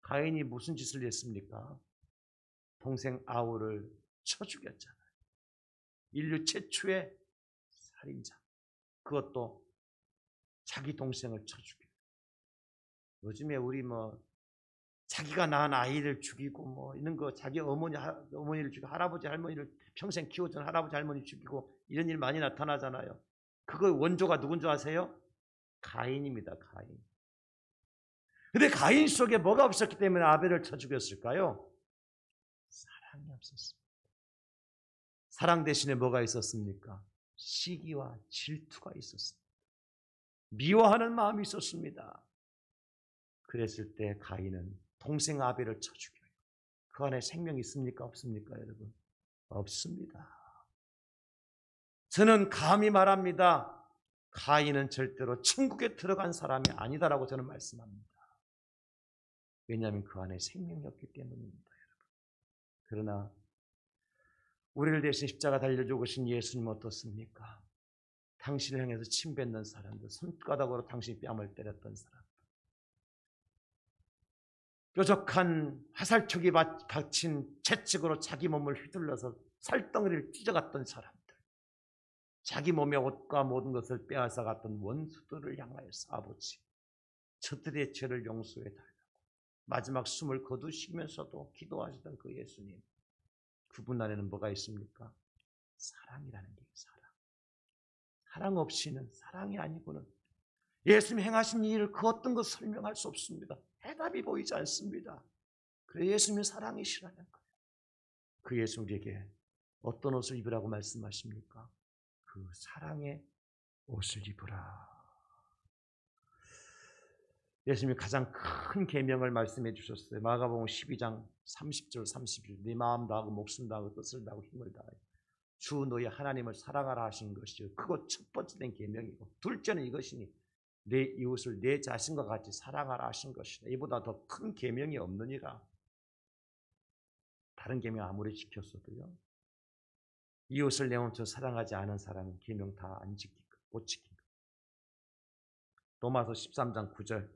가인이 무슨 짓을 했습니까? 동생 아울을 쳐 죽였잖아요. 인류 최초의 살인자. 그것도 자기 동생을 쳐 죽여요. 요즘에 우리 자기가 낳은 아이를 죽이고 이런 거, 자기 어머니를 죽이고 할아버지 할머니를 평생 키워준 할아버지 할머니 죽이고 이런 일 많이 나타나잖아요. 그거 원조가 누군 줄 아세요? 가인입니다. 가인. 근데 가인 속에 뭐가 없었기 때문에 아벨을 쳐 죽였을까요? 사랑이 없었습니다. 사랑 대신에 뭐가 있었습니까? 시기와 질투가 있었습니다. 미워하는 마음이 있었습니다. 그랬을 때 가인은 동생 아벨을 쳐 죽여요. 그 안에 생명이 있습니까? 없습니까, 여러분? 없습니다. 저는 감히 말합니다. 가인은 절대로 천국에 들어간 사람이 아니다라고 저는 말씀합니다. 왜냐하면 그 안에 생명이 없기 때문입니다, 여러분. 그러나 우리를 대신 십자가 달려 죽으신 예수님 어떻습니까? 당신을 향해서 침 뱉는 사람들, 손가락으로 당신 뺨을 때렸던 사람들, 뾰족한 화살촉이 박힌 채찍으로 자기 몸을 휘둘러서 살덩이를 찢어갔던 사람들, 자기 몸의 옷과 모든 것을 빼앗아갔던 원수들을 향하여서 아버지, 저들의 죄를 용서해달라고 마지막 숨을 거두시면서도 기도하시던 그 예수님, 그분 안에는 뭐가 있습니까? 사랑이라는 게 사랑. 사랑 없이는, 사랑이 아니고는 예수님 행하신 일을 그 어떤 것 설명할 수 없습니다. 해답이 보이지 않습니다. 그래 예수님이 사랑이시라는 거예요. 그 예수님에게 어떤 옷을 입으라고 말씀하십니까? 그 사랑의 옷을 입으라. 예수님이 가장 큰 계명을 말씀해 주셨어요. 마가복음 12장 30절 31. 네 마음 다하고 목숨 다하고 뜻을 다하고 힘을 다하여 주 너희 하나님을 사랑하라 하신 것이요. 그거 첫 번째 된 계명이고, 둘째는 이것이니 내 이웃을 내 자신과 같이 사랑하라 하신 것이다. 이보다 더 큰 계명이 없느니라. 다른 계명 아무리 지켰어도요, 이웃을 내 몸처럼 사랑하지 않은 사람은 계명 다 안 지키고 못 지킨다. 로마서 13장 9절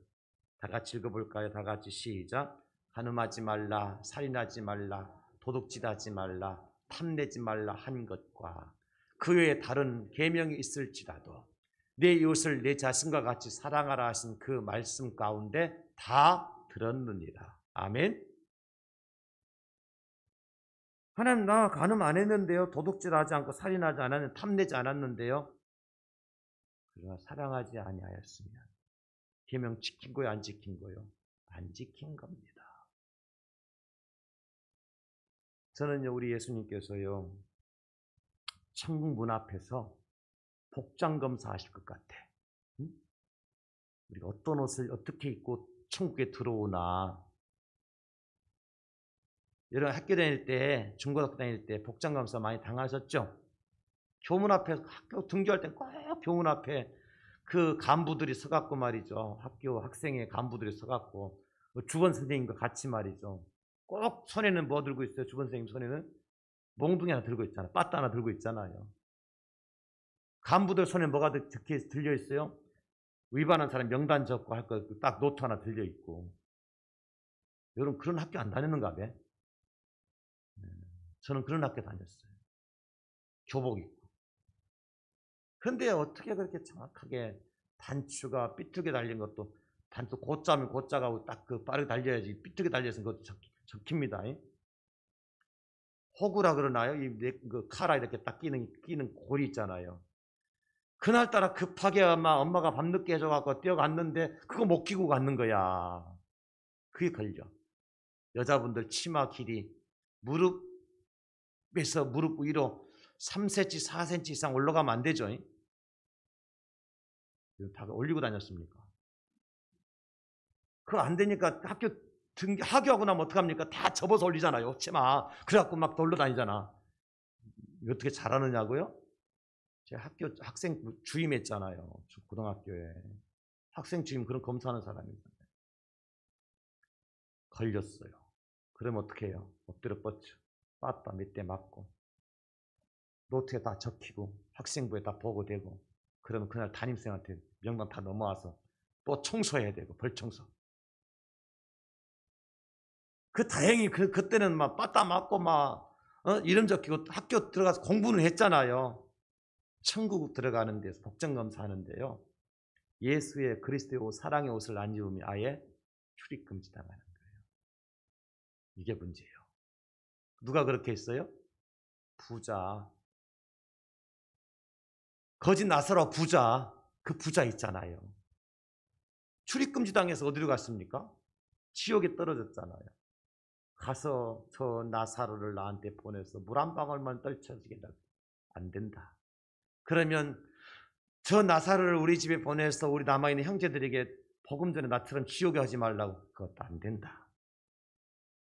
다 같이 읽어볼까요? 다 같이 시작. 간음하지 말라, 살인하지 말라, 도둑질하지 말라, 탐내지 말라 한 것과 그 외에 다른 계명이 있을지라도 내 이웃을 내 자신과 같이 사랑하라 하신 그 말씀 가운데 다 들었느니라. 아멘. 하나님, 나 간음 안 했는데요, 도둑질하지 않고 살인하지 않았는데, 탐내지 않았는데요, 그러나 사랑하지 아니하였으면 계명 지킨 거요, 안 지킨 거요? 안 지킨 겁니다. 저는요, 우리 예수님께서요, 천국 문 앞에서 복장 검사하실 것 같아. 응? 우리가 어떤 옷을 어떻게 입고 천국에 들어오나. 여러분 학교 다닐 때, 중고등학교 다닐 때 복장 검사 많이 당하셨죠? 교문 앞에, 학교 등교할 때 꼭 교문 앞에 그 간부들이 서갖고 말이죠. 학교 학생의 간부들이 서갖고 주번 선생님과 같이 말이죠. 꼭 손에는 뭐 들고 있어요? 주번 선생님 손에는 몽둥이 하나 들고 있잖아요. 빠따 하나 들고 있잖아요. 간부들 손에 뭐가 들려 있어요? 위반한 사람 명단 적고 할 거 딱 노트 하나 들려 있고. 여러분 그런 학교 안 다녔는가 봐. 저는 그런 학교 다녔어요. 교복 입고. 근데 어떻게 그렇게 정확하게 단추가 삐뚤게 달린 것도, 단추 곧자면 곧자가고 딱 그 빠르게 달려야지, 삐뚤게 달려서 그것도 적힙니다. 호구라 그러나요? 그 카라 이렇게 딱 끼는 골이 있잖아요. 그날따라 급하게 엄마가 밤늦게 해줘갖고 뛰어갔는데 그거 못 끼고 갔는 거야. 그게 걸려. 여자분들 치마 길이 무릎에서 무릎 위로 3cm, 4cm 이상 올라가면 안 되죠. 다 올리고 다녔습니까? 그거 안 되니까 하교하고 나면 어떡합니까? 다 접어서 올리잖아요. 치마. 그래갖고 막 돌러 다니잖아. 어떻게 잘하느냐고요? 제가 학생 주임했잖아요. 고등학교에. 학생 주임 그런 검사하는 사람입니다. 걸렸어요. 그러면 어떻게 해요? 엎드려 뻗쳐. 빠따 몇 대 맞고. 노트에 다 적히고 학생부에 다 보고되고. 그러면 그날 담임생한테 명단 다 넘어와서 또 청소해야 되고, 벌청소. 다행히 그때는 막 빠따 맞고 이름 적히고 학교 들어가서 공부는 했잖아요. 천국 들어가는 데서 복장검사 하는데요, 예수의 그리스도의 옷, 사랑의 옷을 안 입으면 아예 출입금지 당하는 거예요. 이게 문제예요. 누가 그렇게 했어요? 부자. 거짓 나사로 부자. 그 부자 있잖아요. 출입금지 당해서 어디로 갔습니까? 지옥에 떨어졌잖아요. 가서 저 나사로를 나한테 보내서 물 한 방울만 떨쳐지게 안 된다. 그러면 저 나사로를 우리 집에 보내서 우리 남아있는 형제들에게 복음 전에 나처럼 지옥에 하지 말라고. 그것도 안 된다.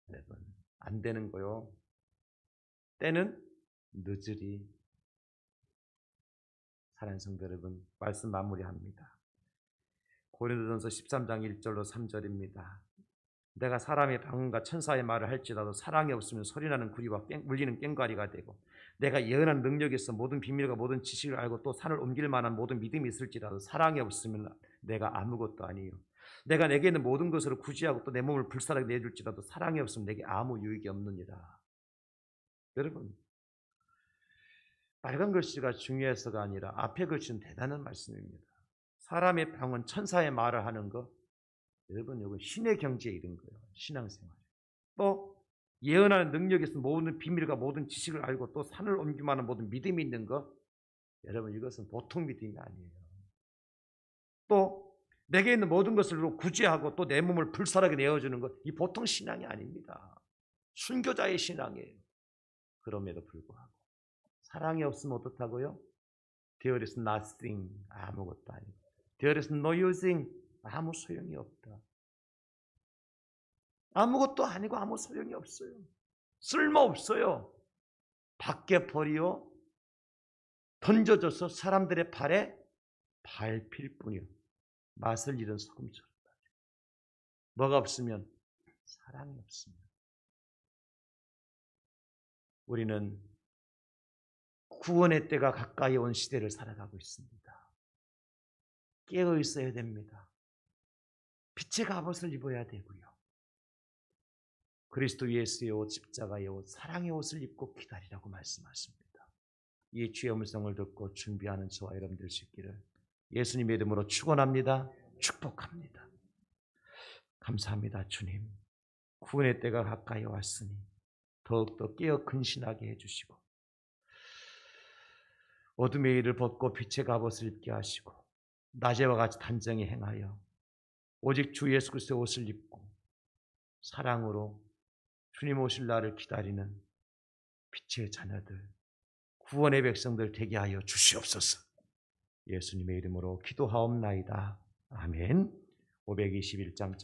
여러분, 안 되는 거요. 때는 늦으리. 사랑하는 성도 여러분, 말씀 마무리합니다. 고린도전서 13장 1절로 3절입니다. 내가 사람의 방언과 천사의 말을 할지라도 사랑이 없으면 소리나는 구리와 울리는 꽹과리가 되고, 내가 예언한 능력이 있어 모든 비밀과 모든 지식을 알고 또 산을 옮길 만한 모든 믿음이 있을지라도 사랑이 없으면 내가 아무것도 아니요. 내가 내게 있는 모든 것으로 구제하고 또 내 몸을 불살하게 내줄지라도 사랑이 없으면 내게 아무 유익이 없느니라. 여러분, 빨간 글씨가 중요해서가 아니라 앞에 글씨는 대단한 말씀입니다. 사람의 방언, 천사의 말을 하는 거, 여러분 이거 신의 경지에 이른 거예요. 신앙생활. 또 예언하는 능력이 있으면 모든 비밀과 모든 지식을 알고 또 산을 옮기만한 모든 믿음이 있는 거, 여러분 이것은 보통 믿음이 아니에요. 또 내게 있는 모든 것을 구제하고 또 내 몸을 불살하게 내어주는 것, 이 보통 신앙이 아닙니다. 순교자의 신앙이에요. 그럼에도 불구하고 사랑이 없으면 어떻다고요? There is nothing, 아무것도 아니고 There is no using, 아무 소용이 없다. 아무것도 아니고 아무 소용이 없어요. 쓸모없어요. 밖에 버리요 던져져서 사람들의 발에 밟힐 뿐이요 맛을 잃은 소금처럼. 뭐가 없으면? 사랑이 없습니다. 우리는 구원의 때가 가까이 온 시대를 살아가고 있습니다. 깨어 있어야 됩니다. 빛의 갑옷을 입어야 되고요. 그리스도 예수의 옷, 십자가의 옷, 사랑의 옷을 입고 기다리라고 말씀하십니다. 이 주의 음성을 듣고 준비하는 저와 여러분들 수 있기를 예수님의 이름으로 축원합니다. 축복합니다. 감사합니다. 주님, 구원의 때가 가까이 왔으니 더욱더 깨어 근신하게 해주시고 어둠의 일을 벗고 빛의 갑옷을 입게 하시고 낮에와 같이 단정히 행하여 오직 주 예수 그리스도의 옷을 입고 사랑으로 주님 오실 날을 기다리는 빛의 자녀들, 구원의 백성들 되게 하여 주시옵소서. 예수님의 이름으로 기도하옵나이다. 아멘. 521장